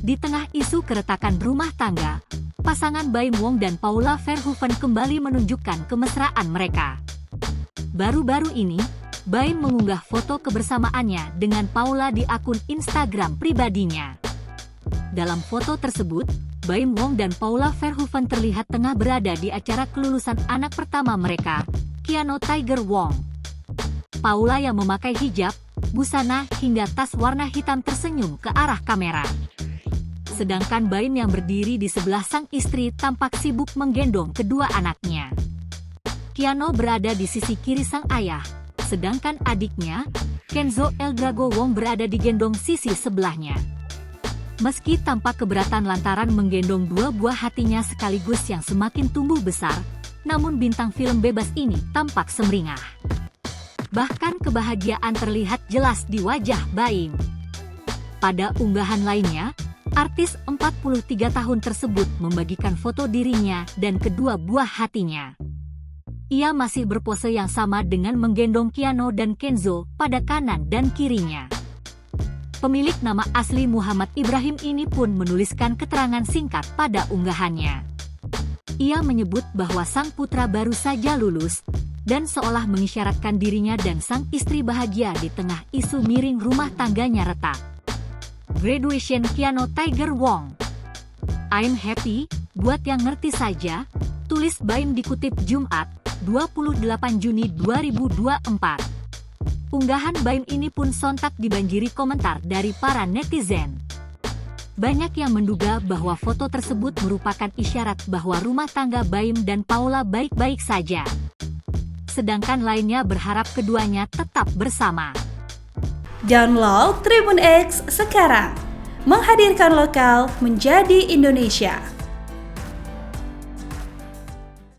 Di tengah isu keretakan rumah tangga, pasangan Baim Wong dan Paula Verhoeven kembali menunjukkan kemesraan mereka. Baru-baru ini, Baim mengunggah foto kebersamaannya dengan Paula di akun Instagram pribadinya. Dalam foto tersebut, Baim Wong dan Paula Verhoeven terlihat tengah berada di acara kelulusan anak pertama mereka, Keanu Tiger Wong. Paula yang memakai hijab, busana hingga tas warna hitam tersenyum ke arah kamera. Sedangkan Baim yang berdiri di sebelah sang istri tampak sibuk menggendong kedua anaknya. Keanu berada di sisi kiri sang ayah, sedangkan adiknya, Kenzo Eldrago Wong berada di gendong sisi sebelahnya. Meski tampak keberatan lantaran menggendong dua buah hatinya sekaligus yang semakin tumbuh besar, namun bintang film bebas ini tampak semeringah. Bahkan kebahagiaan terlihat jelas di wajah Baim. Pada unggahan lainnya, artis 43 tahun tersebut membagikan foto dirinya dan kedua buah hatinya. Ia masih berpose yang sama dengan menggendong Keanu dan Kenzo pada kanan dan kirinya. Pemilik nama asli Muhammad Ibrahim ini pun menuliskan keterangan singkat pada unggahannya. Ia menyebut bahwa sang putra baru saja lulus, dan seolah mengisyaratkan dirinya dan sang istri bahagia di tengah isu miring rumah tangganya retak. Graduation Keanu Tiger Wong. I'm happy, buat yang ngerti saja, tulis Baim dikutip Jumat, 28 Juni 2024. Unggahan Baim ini pun sontak dibanjiri komentar dari para netizen. Banyak yang menduga bahwa foto tersebut merupakan isyarat bahwa rumah tangga Baim dan Paula baik-baik saja. Sedangkan lainnya berharap keduanya tetap bersama. Download Tribun X sekarang, menghadirkan lokal menjadi Indonesia.